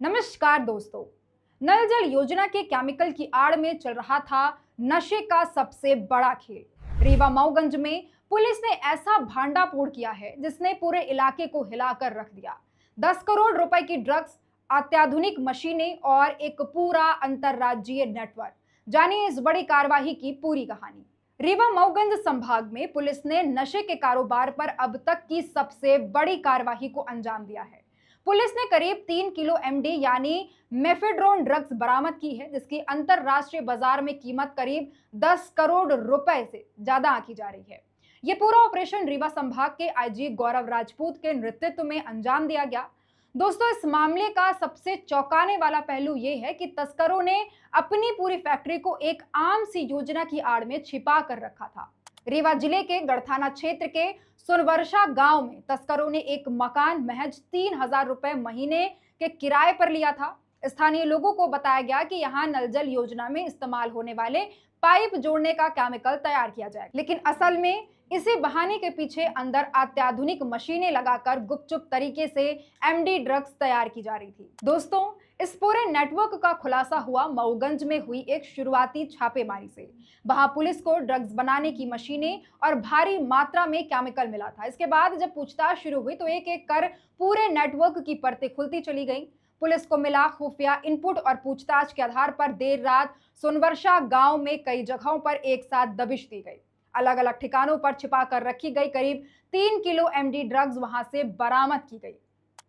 नमस्कार दोस्तों। नल जल योजना के केमिकल की आड़ में चल रहा था नशे का सबसे बड़ा खेल। रीवा मऊगंज में पुलिस ने ऐसा भांडाफोड़ किया है जिसने पूरे इलाके को हिलाकर रख दिया। 10 करोड़ रुपए की ड्रग्स, अत्याधुनिक मशीनें और एक पूरा अंतरराज्यीय नेटवर्क। जानिए इस बड़ी कार्रवाई की पूरी कहानी। रीवा मऊगंज संभाग में पुलिस ने नशे के कारोबार पर अब तक की सबसे बड़ी कार्रवाई को अंजाम दिया है। पुलिस ने करीब 3 किलो एमडी यानी मेफेड्रोन ड्रग्स बरामद की है, जिसकी अंतरराष्ट्रीय बाजार में कीमत करीब 10 करोड़ रुपए से ज्यादा आंकी जा रही है। यह पूरा ऑपरेशन रीवा संभाग के आईजी गौरव राजपूत के नेतृत्व में अंजाम दिया गया। दोस्तों, इस मामले का सबसे चौंकाने वाला पहलू यह है कि तस्करों ने अपनी पूरी फैक्ट्री को एक आम सी योजना की आड़ में छिपा कर रखा था। रीवा जिले के गढ़थाना क्षेत्र के सुनवर्षा गांव में तस्करों ने एक मकान महज 3,000 रुपए महीने के किराए पर लिया था। स्थानीय लोगों को बताया गया कि यहां नल जल योजना में इस्तेमाल होने वाले पाइप जोड़ने का केमिकल तैयार किया जाए, लेकिन असल में इसे बहाने के पीछे अंदर अत्याधुनिक मशीनें लगाकर गुपचुप तरीके से एमडी ड्रग्स तैयार की जा रही थी। दोस्तों, इस पूरे नेटवर्क का खुलासा हुआ मऊगंज में हुई एक शुरुआती छापेमारी से। वहां पुलिस को ड्रग्स बनाने की मशीनें और भारी मात्रा में केमिकल मिला था। इसके बाद जब पूछताछ शुरू हुई तो एक एक कर पूरे नेटवर्क की परतें खुलती चली गई। पुलिस को मिला खुफिया इनपुट और पूछताछ के आधार पर देर रात सुनवर्षा गांव में कई जगहों पर एक साथ दबिश दी गई। अलग अलग ठिकानों पर छिपा कर रखी गई करीब 3 किलो एमडी ड्रग्स वहां से बरामद की गई।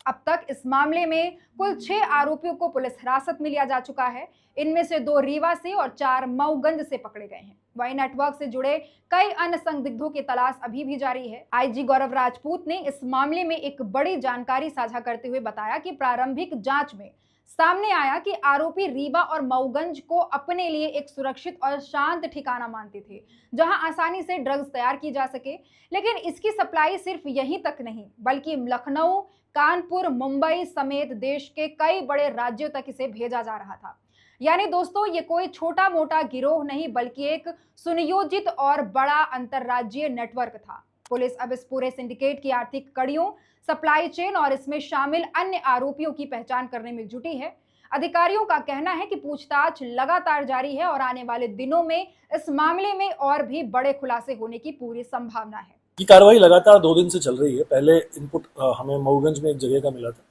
अब तक इस मामले में कुल 6 आरोपियों को पुलिस हिरासत में लिया जा चुका है। इनमें से 2 रीवा से और 4 मऊगंज से पकड़े गए हैं। वहीं नेटवर्क से जुड़े कई अन्य संदिग्धों की तलाश अभी भी जारी है। आईजी गौरव राजपूत ने इस मामले में एक बड़ी जानकारी साझा करते हुए बताया कि प्रारंभिक जांच में सामने आया कि आरोपी रीवा और मऊगंज को अपने लिए एक सुरक्षित और शांत ठिकाना मानते थे, जहां आसानी से ड्रग्स तैयार की जा सके। लेकिन इसकी सप्लाई सिर्फ यहीं तक नहीं, बल्कि लखनऊ, कानपुर, मुंबई समेत देश के कई बड़े राज्यों तक इसे भेजा जा रहा था। यानी दोस्तों, ये कोई छोटा मोटा गिरोह नहीं, बल्कि एक सुनियोजित और बड़ा अंतरराज्यीय नेटवर्क था। पुलिस अब इस पूरे सिंडिकेट की आर्थिक कड़ियों, सप्लाई चेन और इसमें शामिल अन्य आरोपियों की पहचान करने में जुटी है। अधिकारियों का कहना है कि पूछताछ लगातार जारी है और आने वाले दिनों में इस मामले में और भी बड़े खुलासे होने की पूरी संभावना है। ये कार्रवाई लगातार 2 दिन से चल रही है। पहले इनपुट हमें मऊगंज में एक जगह का मिला था,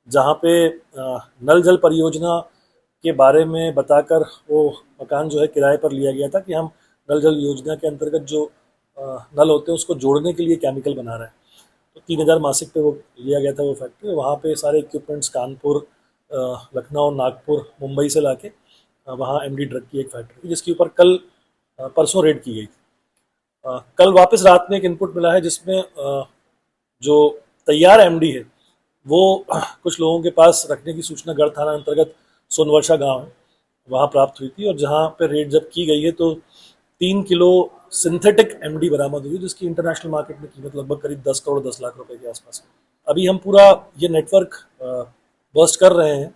जहाँ पे नल जल परियोजना के बारे में बताकर वो मकान जो है किराए पर लिया गया था कि हम नल जल योजना के अंतर्गत जो नल होते हैं उसको जोड़ने के लिए केमिकल बना रहे हैं। तो 3,000 मासिक पे वो लिया गया था वो फैक्ट्री। वहाँ पे सारे इक्विपमेंट्स कानपुर, लखनऊ, नागपुर, मुंबई से लाके वहाँ एमडी ड्रग की एक फैक्ट्री, जिसके ऊपर कल परसों रेड की गई। कल वापस रात में एक इनपुट मिला है जिसमें जो तैयार एमडी है वो कुछ लोगों के पास रखने की सूचना गढ़ थाना अंतर्गत सोनवर्षा गांव है वहाँ प्राप्त हुई थी, और जहाँ पे रेड जब की गई है तो 3 किलो सिंथेटिक एमडी बरामद हुई, जिसकी इंटरनेशनल मार्केट में कीमत लगभग करीब 10 करोड़ 10 लाख रुपए के आसपास है। अभी हम पूरा ये नेटवर्क बस्ट कर रहे हैं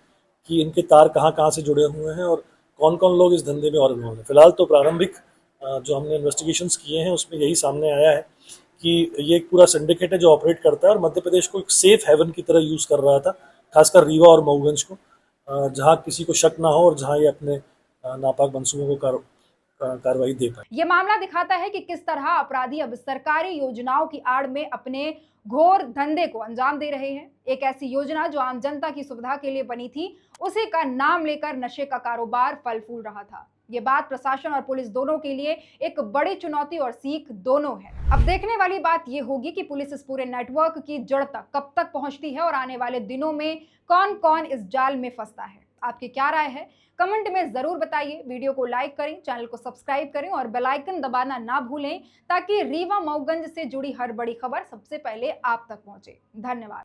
कि इनके तार कहाँ कहाँ से जुड़े हुए हैं और कौन कौन लोग इस धंधे में और इन्वॉल्व हैं। फिलहाल तो प्रारंभिक जो हमने इन्वेस्टिगेशंस किए हैं उसमें यही सामने आया है कि ये एक पूरा सिंडिकेट है जो ऑपरेट करता है और मध्य प्रदेश को एक सेफ हेवन की तरह यूज़ कर रहा था, खासकर रीवा और मऊगंज को, जहाँ किसी को शक ना हो और जहाँ ये अपने नापाक मंसूबों को कार्रवाई दे पाए। ये मामला दिखाता है कि किस तरह अपराधी अब सरकारी योजनाओं की आड़ में अपने घोर धंधे को अंजाम दे रहे हैं। एक ऐसी योजना जो आम जनता की सुविधा के लिए बनी थी, उसी का नाम लेकर नशे का कारोबार फल फूल रहा था। ये बात प्रशासन और पुलिस दोनों के लिए एक बड़ी चुनौती और सीख दोनों है। अब देखने वाली बात ये होगी कि पुलिस इस पूरे नेटवर्क की जड़ तक कब तक पहुंचती है और आने वाले दिनों में कौन कौन इस जाल में फंसता है। आपकी क्या राय है, कमेंट में जरूर बताइए। वीडियो को लाइक करें, चैनल को सब्सक्राइब करें और बेल आइकन दबाना ना भूलें, ताकि रीवा मऊगंज से जुड़ी हर बड़ी खबर सबसे पहले आप तक पहुंचे। धन्यवाद।